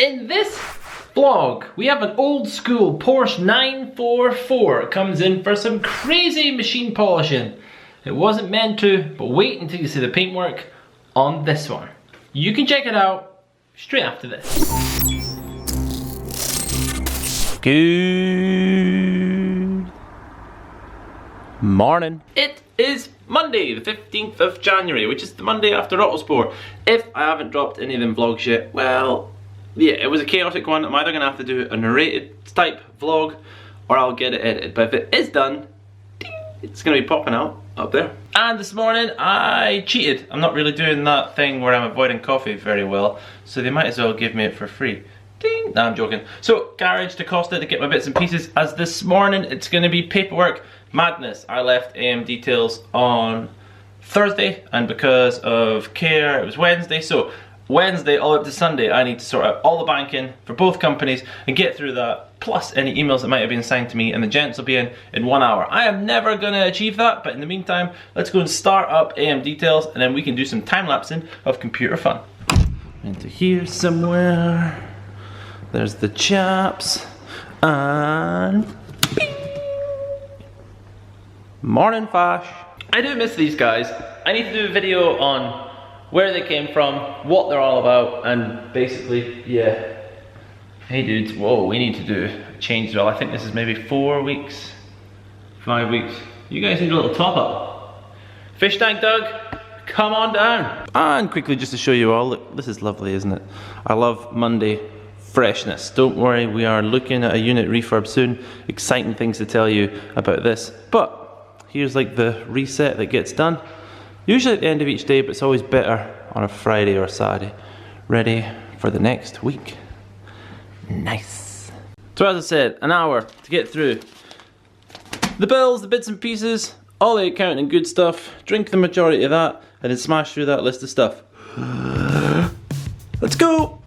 In this vlog, we have an old school Porsche 944. It comes in for some crazy machine polishing. It wasn't meant to, but wait until you see the paintwork on this one. You can check it out straight after this. Good morning. It is Monday, the 15th of January, which is the Monday after Autosport. If I haven't dropped any of them vlogs yet, well, yeah, it was a chaotic one. I'm either gonna have to do a narrated type vlog or I'll get it edited. But if it is done, ding, it's gonna be popping out up there. And this morning I cheated. I'm not really doing that thing where I'm avoiding coffee very well, so they might as well give me it for free. Ding! Nah, I'm joking. So, garage to Costa to get my bits and pieces, as this morning it's gonna be paperwork madness. I left AMDetails on Thursday, and because of care, it was Wednesday, so Wednesday all up to Sunday I need to sort out all the banking for both companies and get through that, plus any emails that might have been assigned to me, and the gents will be in 1 hour. I am never going to achieve that, but in the meantime, let's go and start up AMDetails and then we can do some time-lapsing of computer fun. Into here somewhere. There's the chaps. And bing! Morning, Fash. I do miss these guys. I need to do a video on where they came from, what they're all about, and basically, yeah. Hey dudes, whoa, we need to do a change drill. I think this is maybe 4 weeks, 5 weeks. You guys need a little top up. Fish tank Doug, come on down. And quickly just to show you all, look, this is lovely, isn't it? I love Monday freshness. Don't worry, we are looking at a unit refurb soon. Exciting things to tell you about this. But here's like the reset that gets done. Usually at the end of each day, but it's always better on a Friday or a Saturday. Ready for the next week. Nice. So as I said, an hour to get through the bills, the bits and pieces, all the accounting and good stuff, drink the majority of that, and then smash through that list of stuff. Let's go!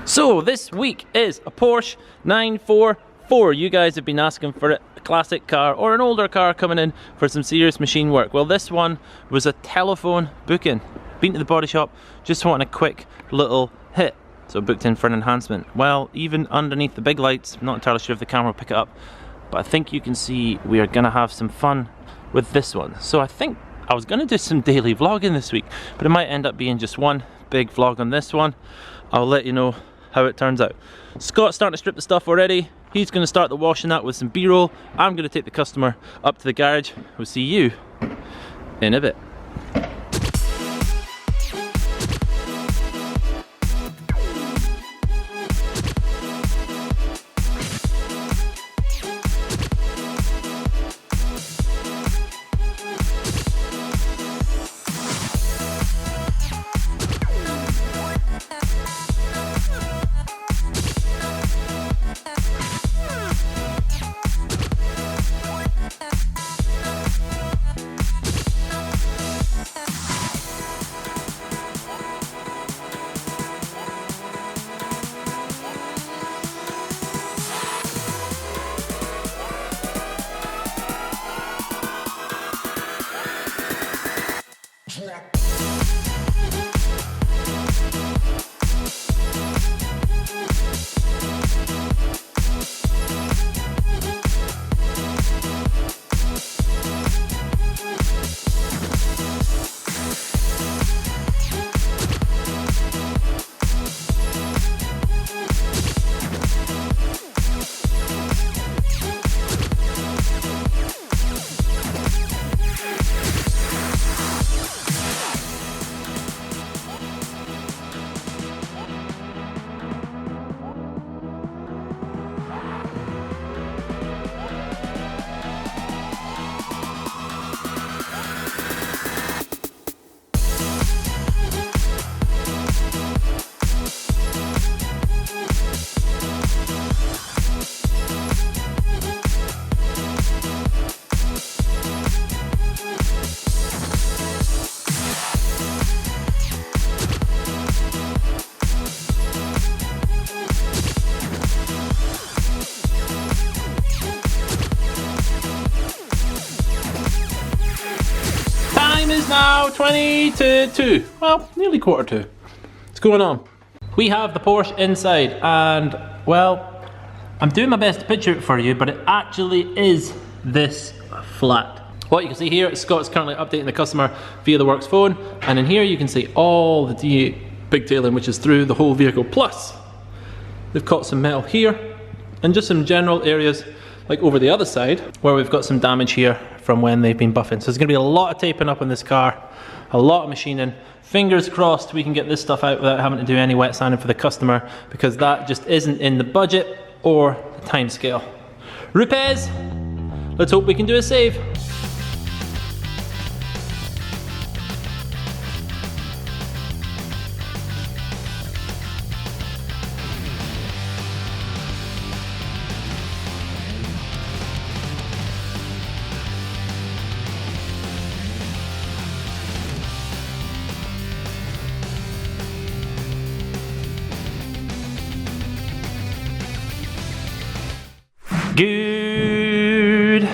So this week is a Porsche 944. You guys have been asking for it, a classic car or an older car coming in for some serious machine work. Well, this one was a telephone booking. Been to the body shop, just wanting a quick little hit. So booked in for an enhancement. Well, even underneath the big lights, I'm not entirely sure if the camera will pick it up, but I think you can see we are gonna have some fun with this one. So I think I was gonna do some daily vlogging this week, but it might end up being just one big vlog on this one. I'll let you know how it turns out. Scott's starting to strip the stuff already. He's going to start the washing that with some B-roll. I'm going to take the customer up to the garage. We'll see you in a bit. is now 20 to 2. Well, nearly quarter to. What's going on? We have the Porsche inside, and well, I'm doing my best to picture it for you, but it actually is this flat. What you can see here is Scott's currently updating the customer via the works phone, and in here you can see all the DA pigtailing, which is through the whole vehicle. Plus, they've caught some metal here, and just some general areas like over the other side where we've got some damage here from when they've been buffing. So there's going to be a lot of taping up on this car, a lot of machining. Fingers crossed we can get this stuff out without having to do any wet sanding for the customer, because that just isn't in the budget or the time scale. Rupes, let's hope we can do a save. Good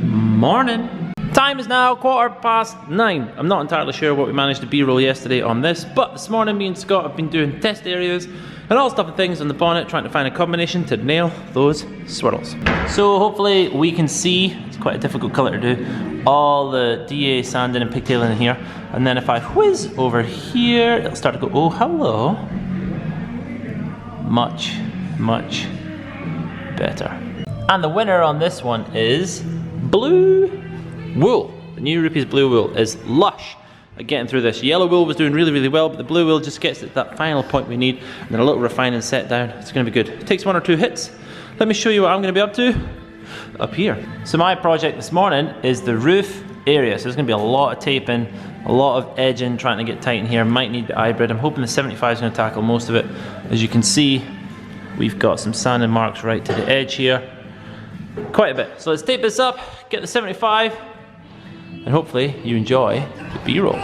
morning. Time is now 9:15. I'm not entirely sure what we managed to B-roll yesterday on this, but this morning me and Scott have been doing test areas and all stuff and things on the bonnet, trying to find a combination to nail those swirls. So hopefully we can see, it's quite a difficult colour to do, all the DA sanding and pigtailing in here, and then if I whiz over here, it'll start to go, oh hello, much better. And the winner on this one is Blue Wool. The new Rupes Blue Wool is lush at getting through this. Yellow wool was doing really well, but the blue wool just gets at that final point we need, and then a little refining set down. It's going to be good. It takes 1 or 2 hits. Let me show you what I'm going to be up to up here. So my project this morning is the roof area. So there's going to be a lot of taping, a lot of edging, trying to get tight in here. Might need the hybrid. I'm hoping the 75 is going to tackle most of it. As you can see, we've got some sanding marks right to the edge here. Quite a bit. So let's tape this up, get the 75, and hopefully you enjoy the B-roll.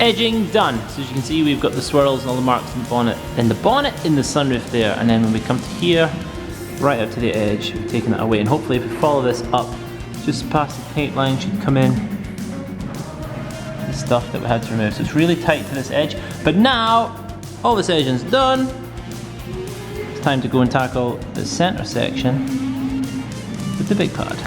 Edging done. So as you can see, we've got the swirls and all the marks in the bonnet, in the sunroof there, and then when we come to here, right up to the edge, we've taken that away, and hopefully if we follow this up, just past the paint line should come in the stuff that we had to remove. So it's really tight to this edge, but now all this edging's done. It's time to go and tackle the center section with the big pad.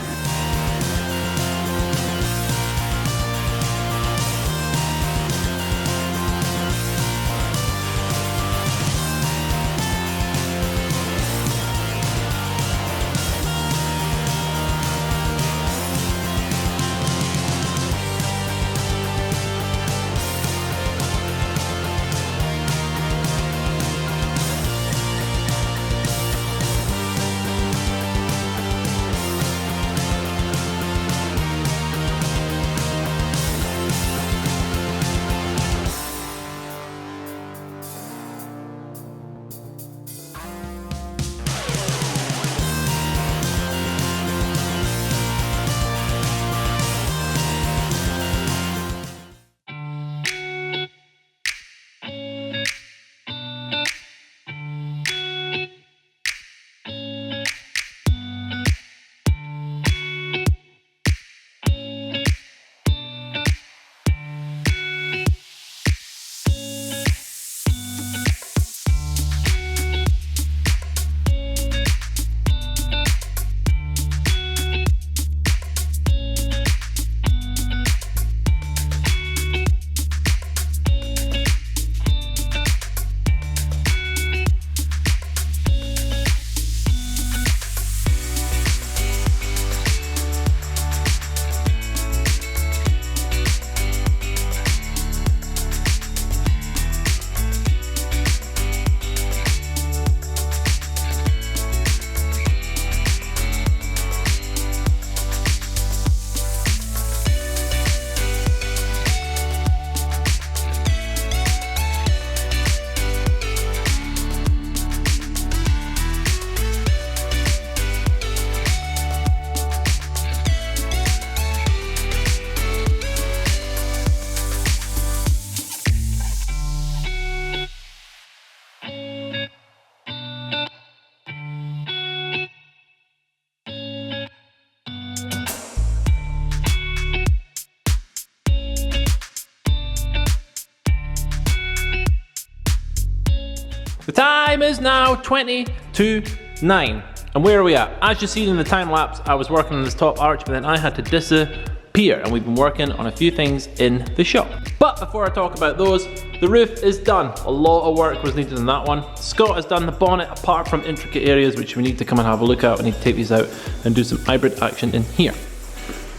The time is now 20 to 9. And where are we at? As you see in the time lapse, I was working on this top arch, but then I had to disappear, and we've been working on a few things in the shop. But before I talk about those, the roof is done. A lot of work was needed on that one. Scott has done the bonnet, apart from intricate areas which we need to come and have a look at. We need to take these out and do some hybrid action in here.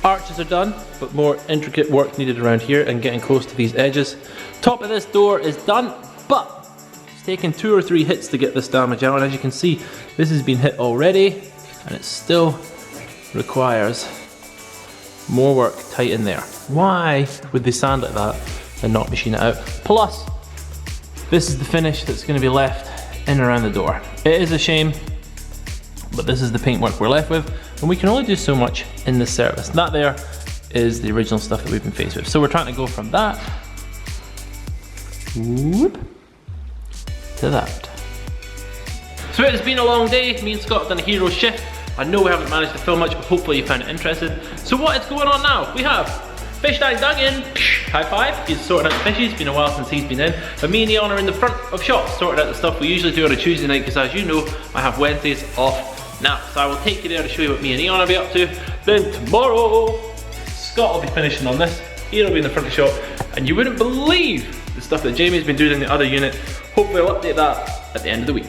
Arches are done, but more intricate work needed around here and getting close to these edges. Top of this door is done, but it's taken 2 or 3 hits to get this damage out, and as you can see, this has been hit already, and it still requires more work tight in there. Why would they sand like that and not machine it out? Plus, this is the finish that's going to be left in and around the door. It is a shame, but this is the paintwork we're left with, and we can only do so much in this service. That there is the original stuff that we've been faced with. So we're trying to go from that, whoop, to that. So it has been a long day. Me and Scott have done a hero shift. I know we haven't managed to film much, but hopefully you found it interesting. So what is going on now? We have fish tank dug in, high five. He's sorting out the fishes, it's been a while since he's been in. But me and Eon are in the front of shop, sorting out the stuff we usually do on a Tuesday night, because as you know, I have Wednesdays off now. So I will take you there to show you what me and Eon will be up to. Then tomorrow, Scott will be finishing on this. Eon will be in the front of shop, and you wouldn't believe the stuff that Jamie's been doing in the other unit. Hopefully I'll update that at the end of the week.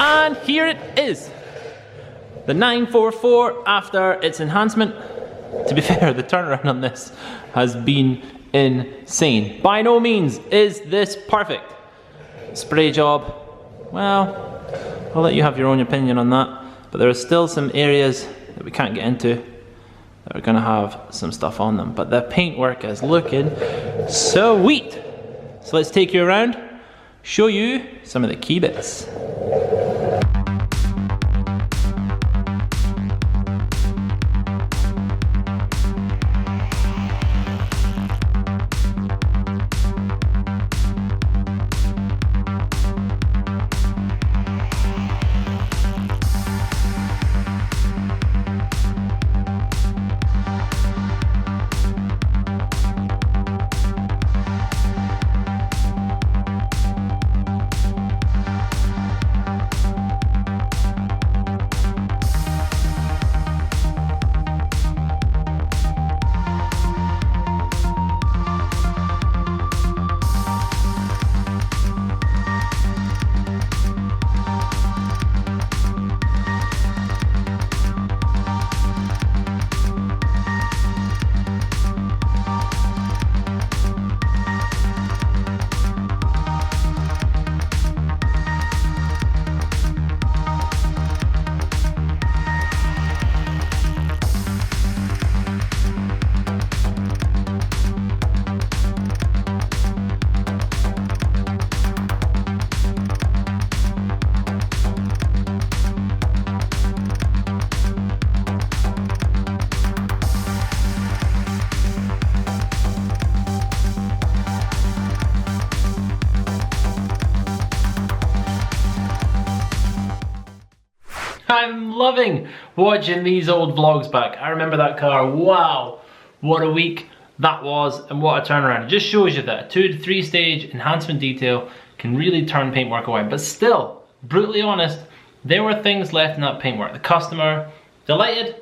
And here it is, the 944 after its enhancement. To be fair, the turnaround on this has been insane. By no means is this perfect. Spray job, well, I'll let you have your own opinion on that, but there are still some areas that we can't get into that are gonna have some stuff on them, but the paintwork is looking sweet. So let's take you around, show you some of the key bits. I'm loving watching these old vlogs back. I remember that car, wow, what a week that was and what a turnaround. It just shows you that a 2 to 3 stage enhancement detail can really turn paintwork away. But still, brutally honest, there were things left in that paintwork. The customer, delighted,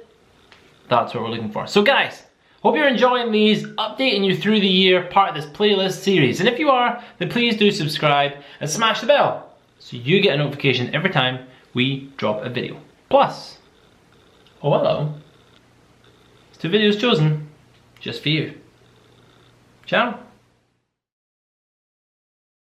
that's what we're looking for. So guys, hope you're enjoying these, updating you through the year, part of this playlist series. And if you are, then please do subscribe and smash the bell so you get a notification every time we drop a video. Plus, oh hello, it's 2 videos chosen just for you. Ciao.